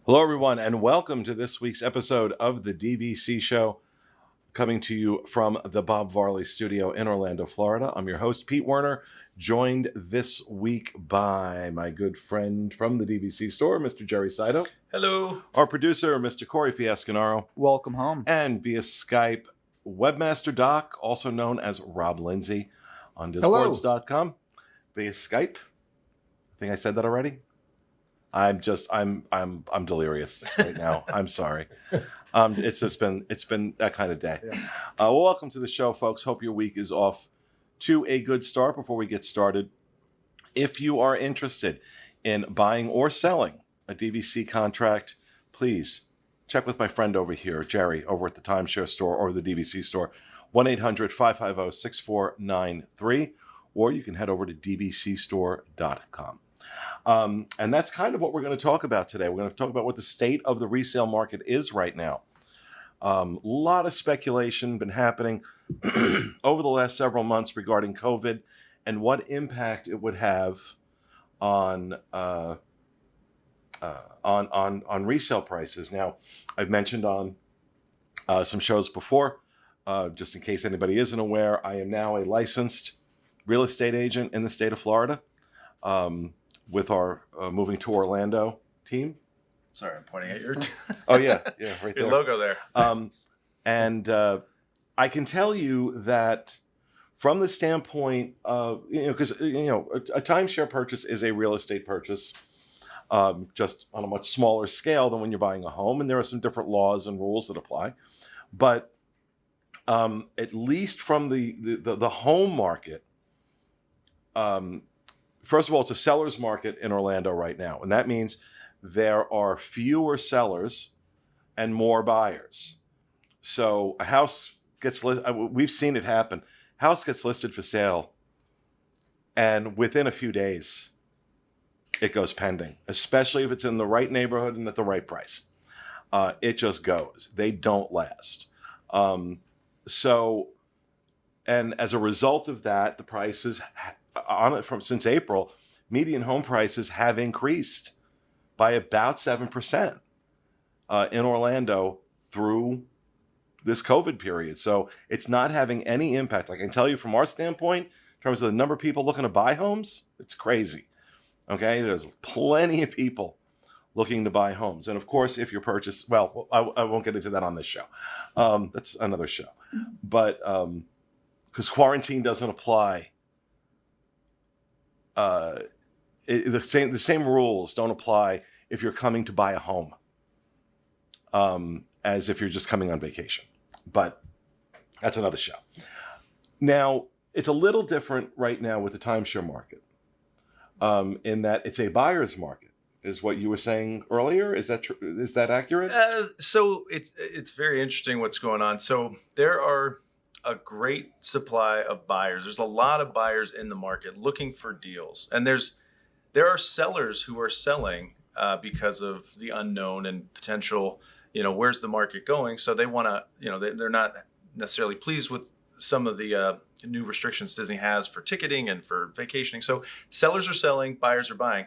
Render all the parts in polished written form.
Hello, everyone, and welcome to this week's episode of the DVC Show, coming to you from the Bob Varley Studio in Orlando, Florida. I'm your host, Pete Werner, joined this week by my good friend from the DVC Store, Mr. Jerry Saito. Hello. Our producer, Mr. Corey Fiascanaro. Welcome home. And via Skype, Webmaster Doc, also known as Rob Lindsay, on Disboards.com. Via Skype. I think I said that already. I'm delirious right now. I'm sorry. It's been that kind of day. Yeah. Well, welcome to the show, folks. Hope your week is off to a good start. Before we get started, if you are interested in buying or selling a DVC contract, please check with my friend over here, Jerry, over at the Timeshare Store or the DVC Store, 1-800-550-6493, or you can head over to dvcstore.com. And that's kind of what we're going to talk about today. We're going to talk about what the state of the resale market is right now. A lot of speculation been happening over the last several months regarding COVID and what impact it would have on resale prices. Now, I've mentioned on some shows before, just in case anybody isn't aware, I am now a licensed real estate agent in the state of Florida. With our Moving to Orlando team. Sorry, I'm pointing at your Oh, yeah, right there. Your logo there. And I can tell you that from the standpoint of, because, a timeshare purchase is a real estate purchase, just on a much smaller scale than when you're buying a home. And there are some different laws and rules that apply. But at least from the home market, first of all, it's a seller's market in Orlando right now. And that means there are fewer sellers and more buyers. So a house gets listed, we've seen it happen. House gets listed for sale, and within a few days, it goes pending, especially if it's in the right neighborhood and at the right price. It just goes. They don't last. And as a result of that, the prices since April, median home prices have increased by about 7% in Orlando through this COVID period. So it's not having any impact. I can tell you from our standpoint, in terms of the number of people looking to buy homes, it's crazy. Okay, there's plenty of people looking to buy homes. And of course, if you purchase, well, I won't get into that on this show. That's another show. But because quarantine doesn't apply, the same rules don't apply if you're coming to buy a home as if you're just coming on vacation. But that's another show. Now, it's a little different right now with the timeshare market in that it's a buyer's market, is what you were saying earlier. Is that true? Is that accurate? So it's very interesting what's going on. So there are a great supply of buyers. There's a lot of buyers in the market looking for deals. And there are sellers who are selling because of the unknown and potential, where's the market going? So they want to, they're not necessarily pleased with some of the new restrictions Disney has for ticketing and for vacationing. So sellers are selling, buyers are buying.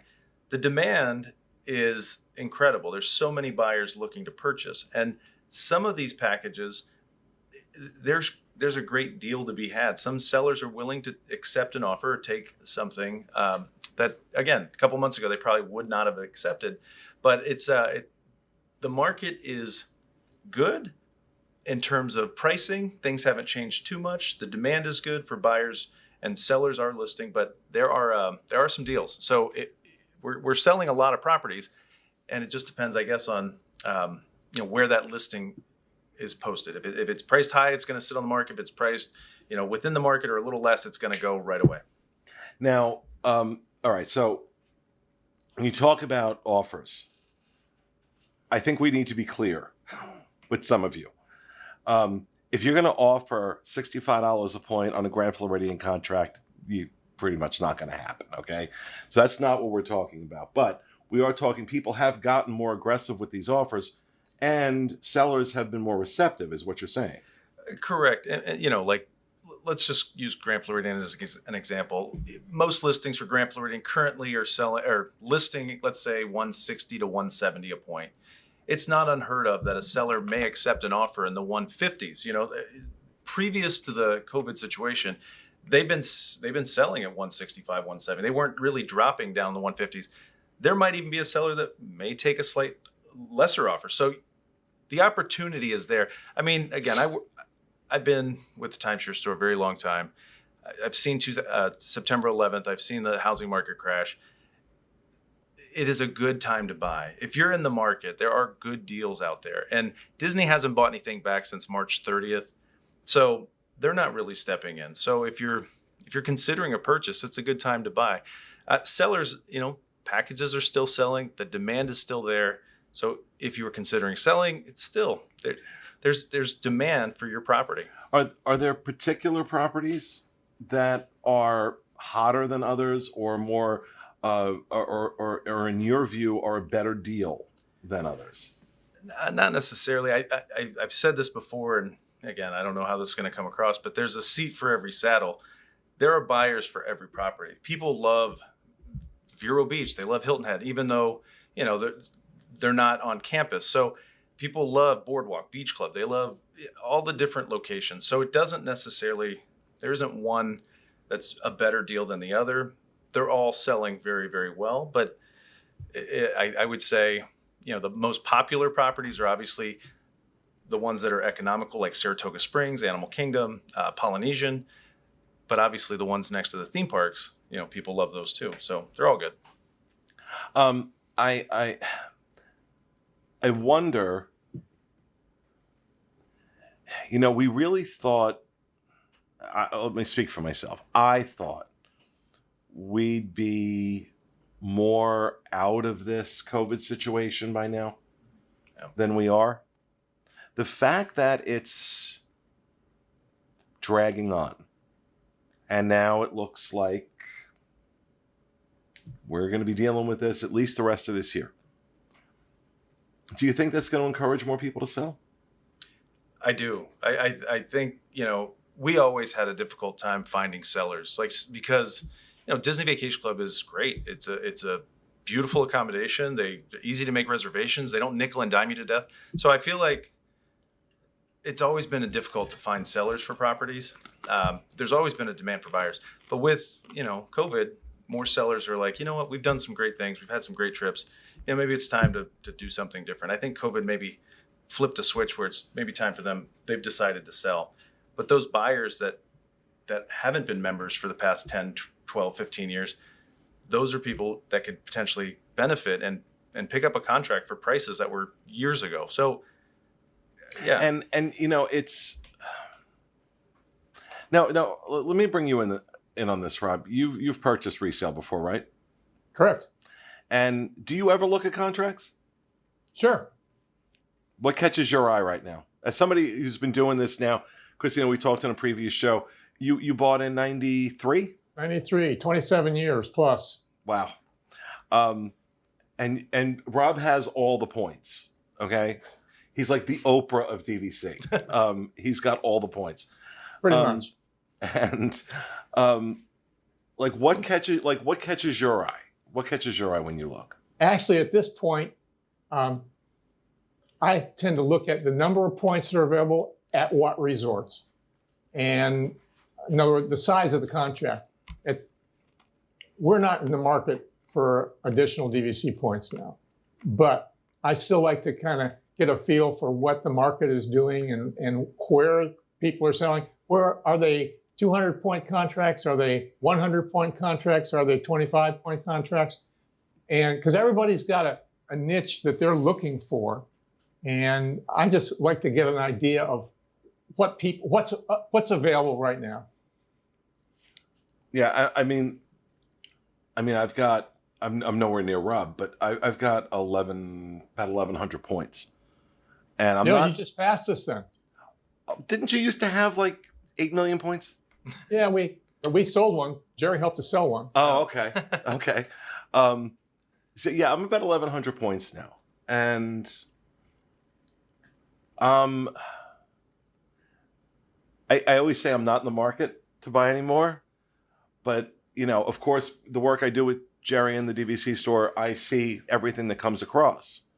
The demand is incredible. There's so many buyers looking to purchase. And some of these packages, there's a great deal to be had. Some sellers are willing to accept an offer or take something that, again, a couple months ago, they probably would not have accepted. But the market is good in terms of pricing. Things haven't changed too much. The demand is good for buyers, and sellers are listing, but there are some deals. So we're selling a lot of properties, and it just depends, I guess, on where that listing is posted. If it's priced high, it's going to sit on the market. If it's priced, within the market or a little less, it's going to go right away. Now, all right. So when you talk about offers, I think we need to be clear with some of you. If you're going to offer $65 a point on a Grand Floridian contract, you pretty much not going to happen. Okay. So that's not what we're talking about, but we are talking, people have gotten more aggressive with these offers, and sellers have been more receptive, is what you're saying. Correct. And like let's just use Grand Floridian as an example. Most listings for Grand Floridian currently are selling or listing, let's say 160 to 170 a point. It's not unheard of that a seller may accept an offer in the 150s. Previous to the COVID situation, they've been selling at 165, 170. They weren't really dropping down the 150s. There might even be a seller that may take a slight lesser offer. So the opportunity is there. I mean, again, I've been with the timeshare store a very long time. I've seen September 11th. I've seen the housing market crash. It is a good time to buy. If you're in the market, there are good deals out there. And Disney hasn't bought anything back since March 30th. So they're not really stepping in. So if you're considering a purchase, it's a good time to buy. Sellers, packages are still selling. The demand is still there. So if you were considering selling, it's still there. There's demand for your property. Are there particular properties that are hotter than others, or more, or in your are a better deal than others? Not necessarily. I've said this before, and again, I don't know how this is going to come across, but there's a seat for every saddle. There are buyers for every property. People love Vero Beach. They love Hilton Head, even though they're not on campus. So people love Boardwalk, Beach Club. They love all the different locations. So it doesn't necessarily, there isn't one that's a better deal than the other. They're all selling very, very well. But I would say, the most popular properties are obviously the ones that are economical, like Saratoga Springs, Animal Kingdom, Polynesian. But obviously the ones next to the theme parks, people love those too. So they're all good. I wonder, we really thought, let me speak for myself. I thought we'd be more out of this COVID situation by now than we are. The fact that it's dragging on, and now it looks like we're going to be dealing with this at least the rest of this year. Do you think that's going to encourage more people to sell? I do. I think, we always had a difficult time finding sellers, because, Disney Vacation Club is great. It's a beautiful accommodation. They're easy to make reservations. They don't nickel and dime you to death. So I feel like it's always been difficult to find sellers for properties. There's always been a demand for buyers. But with, COVID, more sellers are like, what, we've done some great things. We've had some great trips. Maybe it's time to do something different. I think COVID maybe flipped a switch where it's maybe time for them. They've decided to sell. But those buyers that haven't been members for the past 10, 12, 15 years, those are people that could potentially benefit and pick up a contract for prices that were years ago. So, yeah. And it's now let me bring you in on this, Rob. You've purchased resale before, right? Correct. And do you ever look at contracts? Sure. What catches your eye right now? As somebody who's been doing this now, because we talked in a previous show, you bought in 93? 93, 27 years plus. Wow. And Rob has all the points, okay? He's like the Oprah of DVC. He's got all the points. Pretty much. And what catches your eye? What catches your eye when you look? Actually, at this point, I tend to look at the number of points that are available at what resorts. And in other words, the size of the contract. We're not in the market for additional DVC points now, but I still like to kind of get a feel for what the market is doing and where people are selling. Where are they 200-point contracts? Are they 100-point contracts? Are they 25-point contracts? And because everybody's got a niche that they're looking for. And I just like to get an idea of what's available right now. Yeah, I'm nowhere near Rob, but I've got about 1,100 points, and I'm not. You just passed us then. Didn't you used to have like 8 million points? Yeah, we sold one. Jerry helped us sell one. Oh, okay, okay. So yeah, I'm about 1,100 points now, and I always say I'm not in the market to buy anymore, but of course, the work I do with Jerry in the DVC store, I see everything that comes across,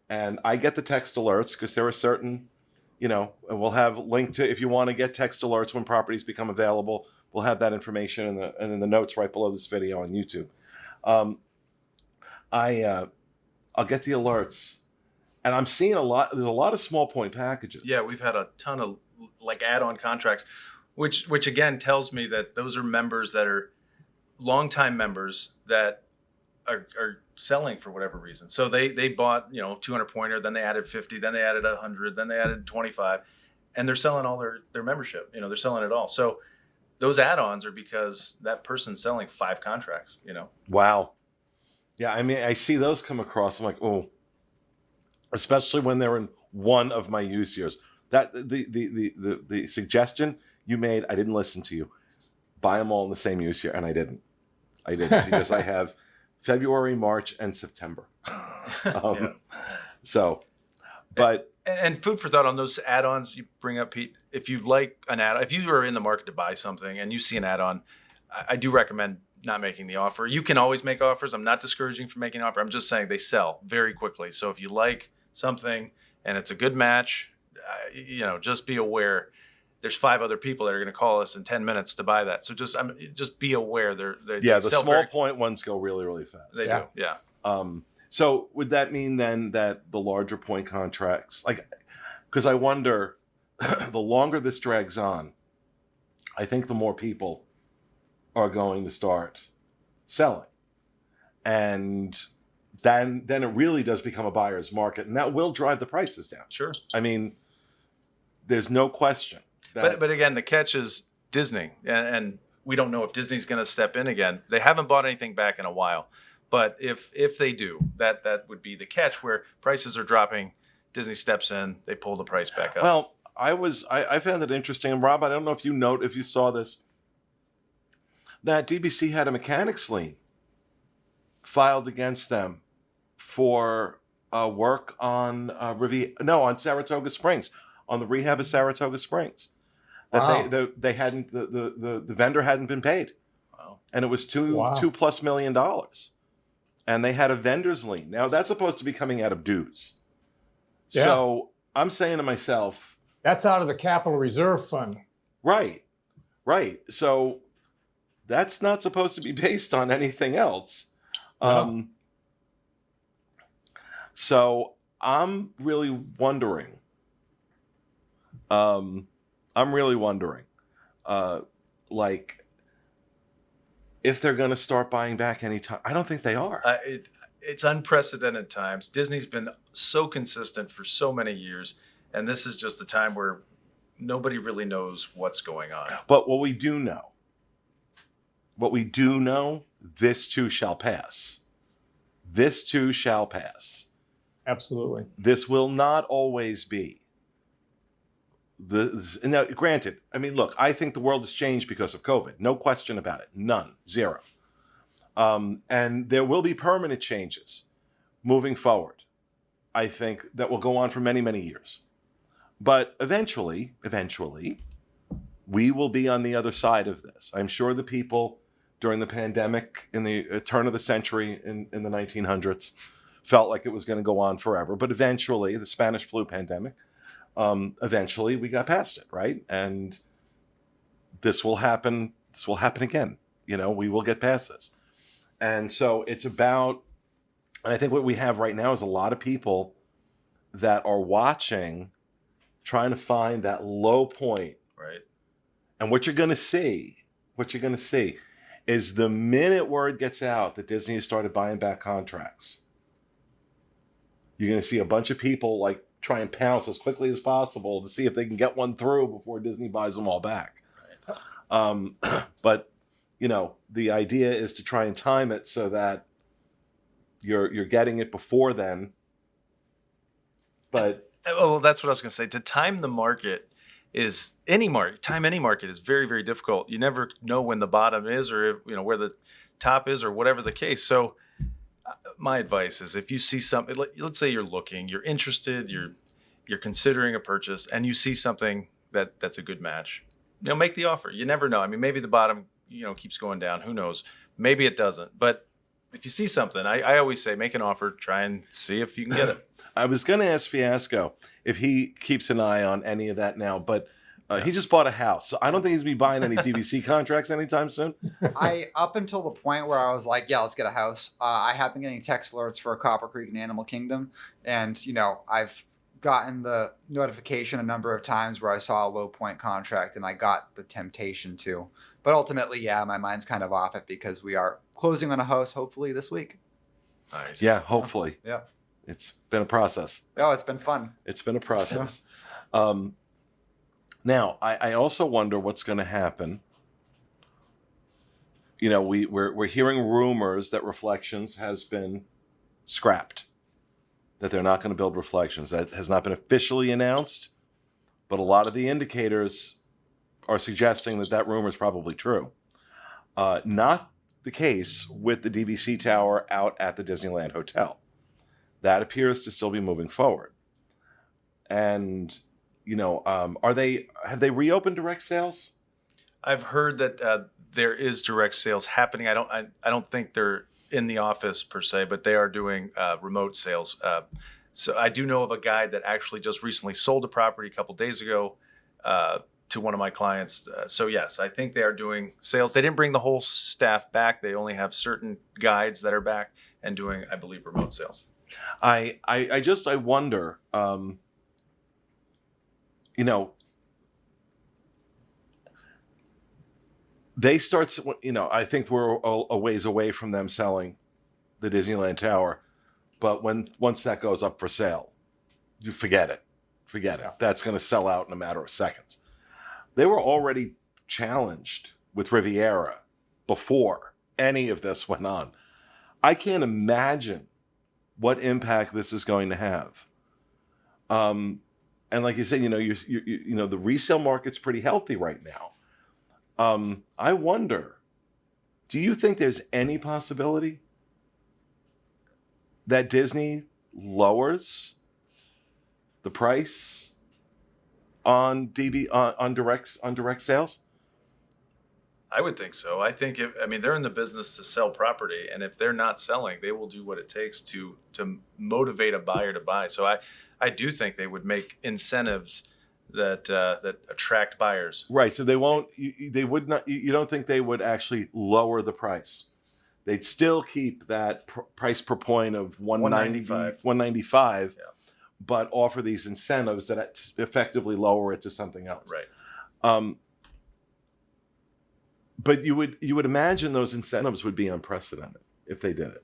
and I get the text alerts because there are certain, and we'll have link to if you want to get text alerts when properties become available. We'll have that information in the notes right below this video on YouTube. I'll get the alerts, and I'm seeing a lot. There's a lot of small point packages. Yeah, we've had a ton of like add-on contracts, which again tells me that those are members that are longtime members that are selling for whatever reason. So they bought 200 pointer, then they added 50, then they added 100, then they added 25, and they're selling all their membership. They're selling it all. So those add-ons are because that person's selling 5 contracts. Wow. Yeah, I mean, I see those come across. I'm like, oh, especially when they're in one of my use years. That the suggestion you made, I didn't listen to you. Buy them all in the same use year, and I didn't because I have February, March, and September. Yeah. So, but and food for thought on those add-ons you bring up, Pete. If you like an add, if you are in the market to buy something and you see an add-on, I do recommend not making the offer. You can always make offers. I'm not discouraging from making an offer. I'm just saying they sell very quickly. So if you like something and it's a good match, just be aware. There's 5 other people that are going to call us in 10 minutes to buy that. So just be aware. They the sell small point ones go really, really fast. They do, yeah. So would that mean then that the larger point contracts, because I wonder, the longer this drags on, I think the more people are going to start selling, and then it really does become a buyer's market, and that will drive the prices down. Sure. I mean, there's no question. But again, the catch is Disney, and we don't know if Disney's going to step in again. They haven't bought anything back in a while, but if they do, that would be the catch where prices are dropping. Disney steps in, they pull the price back up. Well, I found it interesting, and Rob, I don't know if you saw this, that DVC had a mechanics lien filed against them for work on on Saratoga Springs, on the rehab of Saratoga Springs. That Wow. they hadn't the vendor hadn't been paid. Wow. And it was $2+ million. And they had a vendor's lien. Now that's supposed to be coming out of dues. Yeah. So I'm saying to myself, That's out of the Capital Reserve Fund. right. So that's not supposed to be based on anything else. No. So I'm really wondering. If they're going to start buying back anytime. I don't think they are. It's unprecedented times. Disney's been so consistent for so many years, and this is just a time where nobody really knows what's going on. But what we do know, this too shall pass. This too shall pass. Absolutely. This will not always be. Now, granted, I mean, look, I think the world has changed because of COVID. No question about it. None. Zero. And there will be permanent changes moving forward. I think that will go on for many, many years. But eventually, we will be on the other side of this. I'm sure the people during the pandemic in the turn of the century in the 1900s felt like it was going to go on forever. But eventually, the Spanish flu pandemic, eventually we got past it, right? And this will happen. This will happen again. We will get past this. And so it's about, and I think what we have right now is a lot of people that are watching, trying to find that low point. Right. And what you're going to see is the minute word gets out that Disney has started buying back contracts, you're going to see a bunch of people try and pounce as quickly as possible to see if they can get one through before Disney buys them all back. Right. But the idea is to try and time it so that you're getting it before then. But well, that's what I was going to say. To time the market is any market is very, very difficult. You never know when the bottom is, or where the top is, or whatever the case. So my advice is, if you see something, let's say you're interested, you're considering a purchase, and you see something that's a good match, make the offer. You never know. I mean, maybe the bottom, keeps going down. Who knows? Maybe it doesn't. But if you see something, I always say make an offer. Try and see if you can get it. I was going to ask Fiasco if he keeps an eye on any of that now, but he just bought a house. So I don't think he's going to be buying any DVC contracts anytime soon. Up until the point where I was like, yeah, let's get a house, I have been getting text alerts for Copper Creek and Animal Kingdom. And, I've gotten the notification a number of times where I saw a low point contract and I got the temptation to. But ultimately, yeah, my mind's kind of off it because we are closing on a house hopefully this week. Nice. Yeah, hopefully. Yeah. It's been a process. Oh, it's been fun. It's been a process. Now, I also wonder what's going to happen. We're hearing rumors that Reflections has been scrapped, that they're not going to build Reflections. That has not been officially announced, but a lot of the indicators are suggesting that rumor is probably true. Not the case with the DVC tower out at the Disneyland Hotel. That appears to still be moving forward. And, have they reopened direct sales? I've heard that there is direct sales happening. I don't think they're in the office per se, but they are doing remote sales. So I do know of a guy that actually just recently sold a property a couple days ago to one of my clients. So yes, I think they are doing sales. They didn't bring the whole staff back. They only have certain guides that are back and doing, I believe, remote sales. I wonder, they start, I think we're a ways away from them selling the Disneyland Tower, but once that goes up for sale, you forget it. That's going to sell out in a matter of seconds. They were already challenged with Riviera before any of this went on. I can't imagine what impact this is going to have. And like you said, the resale market's pretty healthy right now. I wonder, do you think there's any possibility that Disney lowers the price on on direct sales? I would think so. I think they're in the business to sell property, and if they're not selling, they will do what it takes to motivate a buyer to buy. So I do think they would make incentives that attract buyers. Right. So they won't. They would not. You don't think they would actually lower the price? They'd still keep that price per point of $195, yeah, but offer these incentives that effectively lower it to something else. Right. But you would imagine those incentives would be unprecedented if they did it,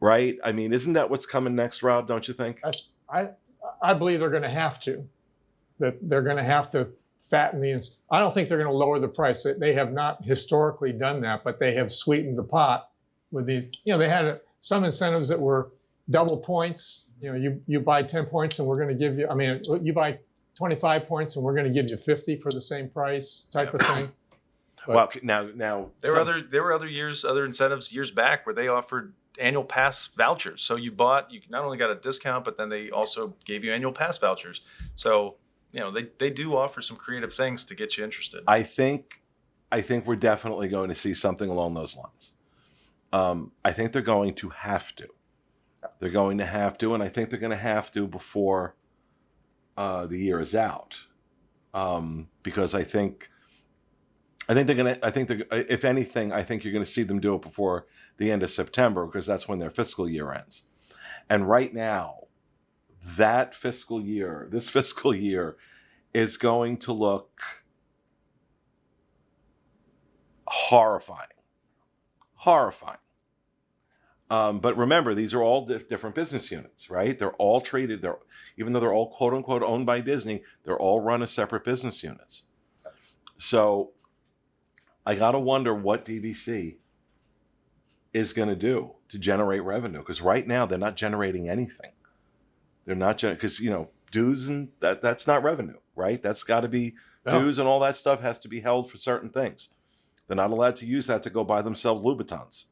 right? I mean, isn't that what's coming next, Rob? Don't you think? I believe they're going to have to. That they're going to have to fatten I don't think they're going to lower the price. They have not historically done that, but they have sweetened the pot with these. They had some incentives that were double points. You buy 10 points and we're going to give you. You buy 25 points and we're going to give you 50 for the same price, type of thing. But, well, now there were other incentives years back where they offered annual pass vouchers. So you not only got a discount, but then they also gave you annual pass vouchers. So they do offer some creative things to get you interested. I think we're definitely going to see something along those lines. I think they're going to have to. They're going to have to, and I think they're going to have to before the year is out, because I think they're going to. I think if anything, I think you're going to see them do it before the end of September, because that's when their fiscal year ends. And right now, this fiscal year, is going to look horrifying. But remember, these are all different business units, right? They're all treated. Even though they're all quote unquote owned by Disney, they're all run as separate business units. So I gotta wonder what DVC is going to do to generate revenue, because right now they're not generating anything. They're not because dues and that's not revenue, right? That's got to be dues, and all that stuff has to be held for certain things. They're not allowed to use that to go buy themselves Louboutins.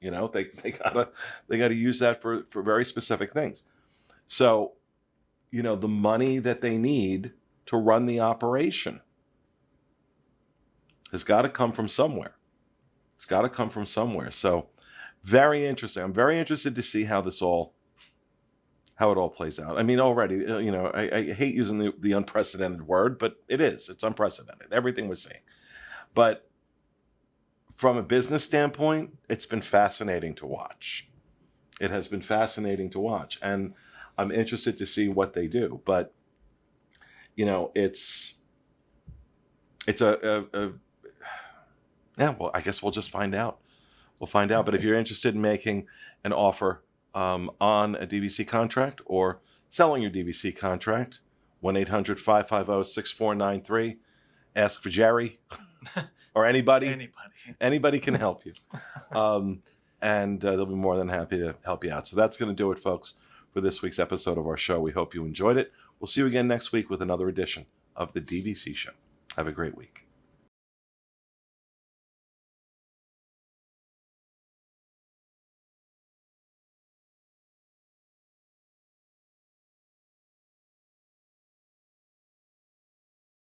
They gotta use that for very specific things. So, the money that they need to run the operation. Has got to come from somewhere. It's got to come from somewhere. So very interesting. I'm very interested to see how it all plays out. I mean, already, I hate using the unprecedented word, but it's unprecedented, everything we're seeing. But from a business standpoint, it's been fascinating to watch. It has been fascinating to watch, and I'm interested to see what they do. But it's well, I guess we'll just find out. We'll find out. But if you're interested in making an offer on a DVC contract or selling your DVC contract, 1-800-550-6493. Ask for Jerry or anybody. Anybody can help you. And they'll be more than happy to help you out. So that's going to do it, folks, for this week's episode of our show. We hope you enjoyed it. We'll see you again next week with another edition of the DVC Show. Have a great week.